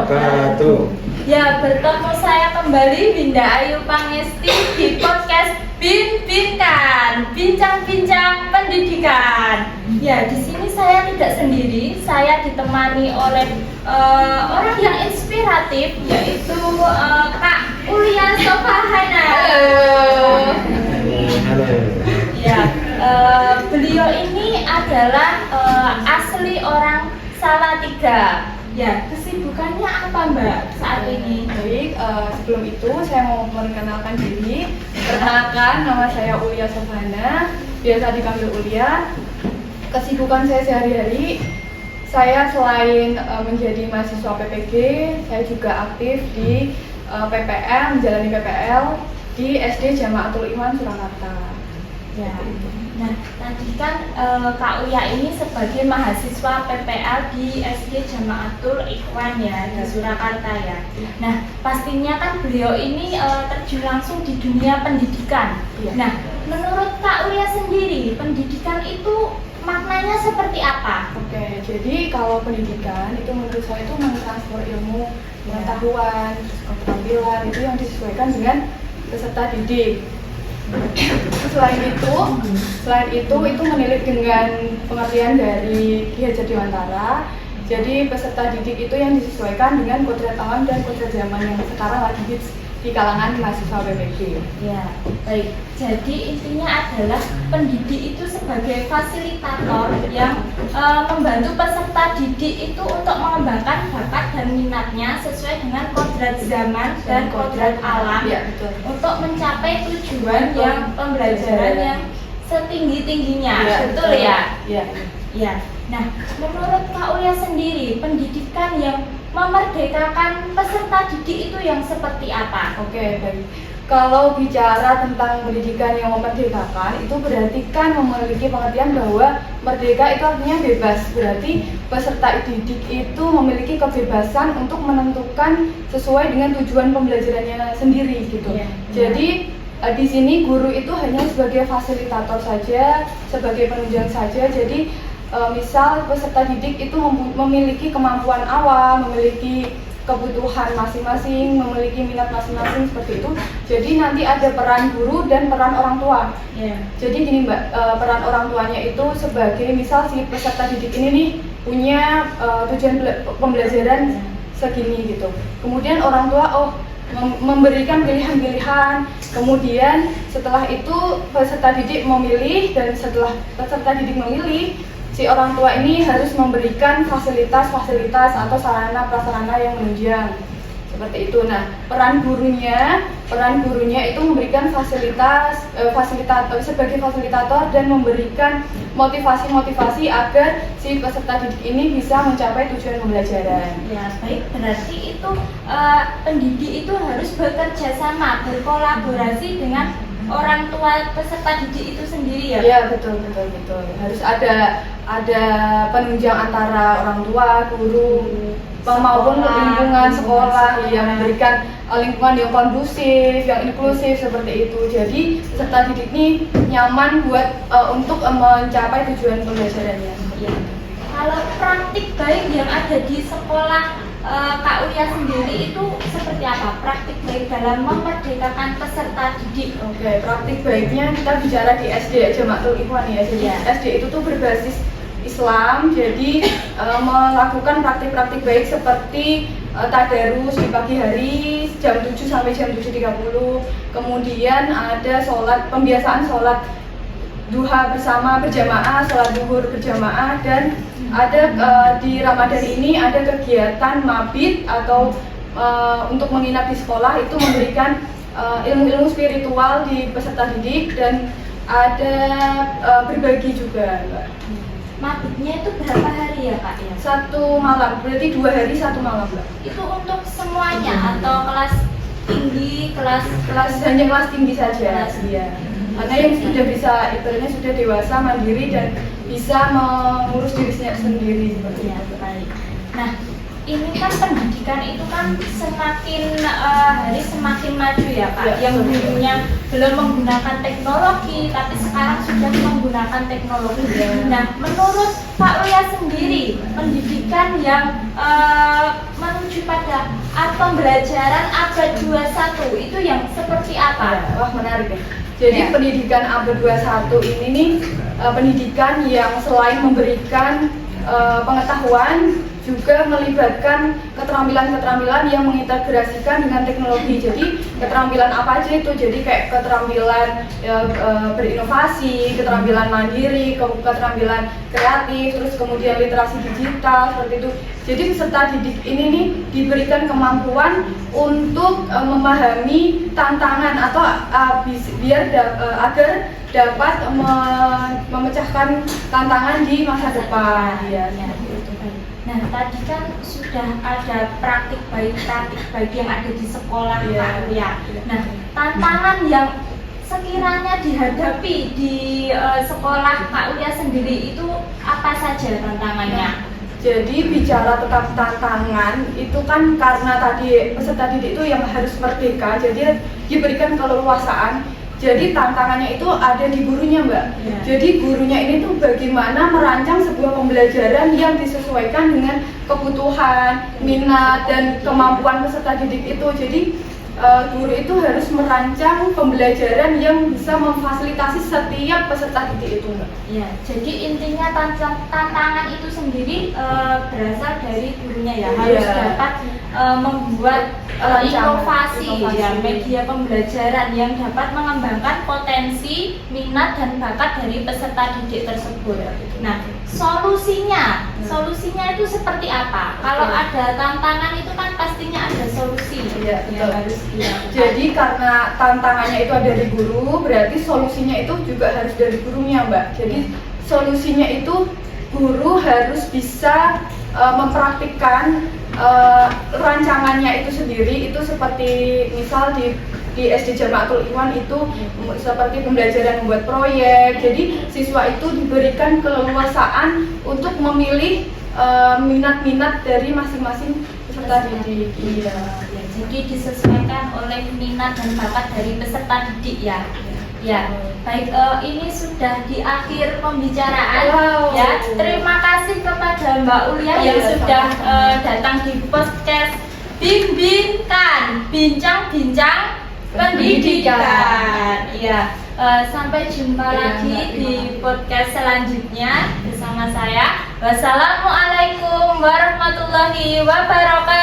wabarakatuh. Ya, bertemu saya kembali Binda Ayu Pangesti di podcast Bin-Binkan, bincang-bincang pendidikan. Ya, di sini saya tidak sendiri, saya ditemani oleh orang yang inspiratif, yaitu Kak Ulia Sofahana. Halo. Ya, beliau ini adalah asli orang Salatiga. Ya, kesibukannya apa Mbak saat ini? Baik, sebelum itu saya mau memperkenalkan diri. Perkenalkan, nama saya Ulia Sofahana, biasa dipanggil Ulia. Kesibukan saya sehari-hari, saya selain menjadi mahasiswa PPG, saya juga aktif di PPL, menjalani PPL di SD Jamaatul Iman Surakarta. Ya. Nah, tadi kan Kak Uya ini sebagai mahasiswa PPL di SD Jamaatul Ikhwan ya di Surakarta ya. Nah, pastinya kan beliau ini terjun langsung di dunia pendidikan. Iya. Nah, menurut Kak Uya sendiri, pendidikan itu maknanya seperti apa? Oke, jadi kalau pendidikan itu menurut saya itu mentransfer ilmu, pengetahuan, keterampilan itu yang disesuaikan dengan peserta didik. Selain itu menilik dengan pengertian dari Ki Hajar Dewantara. Jadi peserta didik itu yang disesuaikan dengan kodrat alam dan kodrat zaman yang sekarang lagi hits di kalangan mahasiswa PPG. Ya, baik. Jadi intinya adalah pendidik itu sebagai fasilitator yang membantu peserta didik itu untuk mengembangkan bakat dan minatnya sesuai dengan kodrat zaman dan kodrat alam, Ya, betul. untuk mencapai tujuan yang pembelajaran yang setinggi-tingginya. Ya, betul ya? Ya. Ya. Nah, menurut Kak Uya sendiri, pendidikan yang memerdekakan peserta didik itu yang seperti apa? Oke, baik. Kalau bicara tentang pendidikan yang memerdekakan, itu berarti kan memiliki pengertian bahwa merdeka itu artinya bebas. Berarti peserta didik itu memiliki kebebasan untuk menentukan sesuai dengan tujuan pembelajarannya sendiri gitu. Iya. Jadi di sini guru itu hanya sebagai fasilitator saja, sebagai penunjang saja. Jadi misal peserta didik itu memiliki kemampuan awal, memiliki kebutuhan masing-masing, memiliki minat masing-masing seperti itu. Jadi nanti ada peran guru dan peran orang tua. Ya. Jadi gini Mbak, peran orang tuanya itu sebagai misal si peserta didik ini nih punya tujuan pembelajaran segini gitu. Kemudian orang tua memberikan pilihan-pilihan. Kemudian setelah itu peserta didik memilih, dan setelah peserta didik memilih, si orang tua ini harus memberikan fasilitas-fasilitas atau sarana-prasarana yang menunjang seperti itu. Nah, peran gurunya itu memberikan fasilitator sebagai fasilitator dan memberikan motivasi-motivasi agar si peserta didik ini bisa mencapai tujuan pembelajaran. Ya, baik. Berarti itu pendidik itu harus bekerja sama, berkolaborasi dengan orang tua peserta didik itu sendiri ya? Iya, betul. Harus ada penunjang antara orang tua, guru, maupun lingkungan sekolah yang memberikan lingkungan yang kondusif, yang inklusif seperti itu. Jadi peserta didik ini nyaman buat untuk mencapai tujuan pembelajarannya. Ya. Kalau praktik baik yang ada di sekolah Kak Uya sendiri itu seperti apa? Praktik baik dalam memerdekakan peserta didik. Oke, praktik baiknya kita bicara di SD Jamaatul Ikhwan ya. Jadi Ya. SD itu tuh berbasis Islam, jadi melakukan praktik-praktik baik seperti tadarus di pagi hari jam 7 sampai jam 7.30. Kemudian ada pembiasaan sholat duha bersama berjamaah, sholat duhur berjamaah, dan ada di Ramadan ini ada kegiatan mabit atau untuk menginap di sekolah, itu memberikan ilmu-ilmu spiritual di peserta didik, dan ada berbagi juga, Mbak. Mabitnya itu berapa hari ya Kak ya? 1 malam, berarti 2 hari 1 malam, Mbak. Itu untuk semuanya atau kelas tinggi, Hanya kelas tinggi saja. Kelas. Iya. Karena yang sudah bisa, ibaratnya sudah dewasa, mandiri, dan bisa mengurus dirinya sendiri seperti Ya, itu. baik. Nah, ini kan pendidikan itu kan semakin hari semakin maju ya Kak. Ya, Yang betul. dulunya belum menggunakan teknologi, tapi sekarang sudah menggunakan teknologi. Nah, menurut Pak Uya sendiri, pendidikan yang menuju menuju pada pembelajaran abad 21 itu yang seperti apa? Wah, menarik ya. Jadi Ya. pendidikan abad 21 ini nih pendidikan yang selain memberikan pengetahuan juga melibatkan keterampilan-keterampilan yang mengintegrasikan dengan teknologi. Jadi keterampilan apa aja itu? Jadi kayak keterampilan berinovasi, keterampilan mandiri, keterampilan kreatif, terus kemudian literasi digital seperti itu. Jadi peserta didik ini nih diberikan kemampuan untuk memahami tantangan atau agar dapat memecahkan tantangan di masa depan. Ya, itu. Nah, tadi kan sudah ada praktik baik yang ada di sekolah Iya. Pak Uya. Nah, tantangan yang sekiranya dihadapi di sekolah Pak Uya sendiri itu apa saja tantangannya? Jadi bicara tentang tantangan itu kan karena tadi peserta didik itu yang harus merdeka, jadi diberikan keleluasaan. Jadi tantangannya itu ada di gurunya, Mbak. Ya. Jadi gurunya ini tuh bagaimana merancang sebuah pembelajaran yang disesuaikan dengan kebutuhan, minat, dan kemampuan peserta didik itu. Jadi guru itu harus merancang pembelajaran yang bisa memfasilitasi setiap peserta didik itu, Mbak. Ya, jadi intinya tantangan itu sendiri berasal dari gurunya ya, harus Iya. dapat membuat inovasi ya, media pembelajaran yang dapat mengembangkan potensi, minat dan bakat dari peserta didik tersebut. Nah, solusinya itu seperti apa? Kalau ada tantangan itu kan pastinya ada solusi Iya, yang betul. harus dilakukan. Jadi karena tantangannya itu ada di guru, berarti solusinya itu juga harus dari gurunya, Mbak. Jadi solusinya itu guru harus bisa mempraktikkan rancangannya itu sendiri. Itu seperti misal di SD Jamaatul Ikhwan itu seperti pembelajaran membuat proyek. Jadi siswa itu diberikan keleluasaan untuk memilih minat-minat dari masing-masing peserta didik. Iya. Ya, jadi disesuaikan oleh minat dan bakat dari peserta didik ya. Ya, baik, ini sudah di akhir pembicaraan. Wow. Ya, terima kasih kepada Mbak Ulia yang Iya, sudah sama-sama. datang di podcast Bimbingkan, bincang-bincang pendidikan. Ya, sampai jumpa Iya, lagi Mbak, di podcast selanjutnya bersama saya. Wassalamualaikum warahmatullahi wabarakatuh.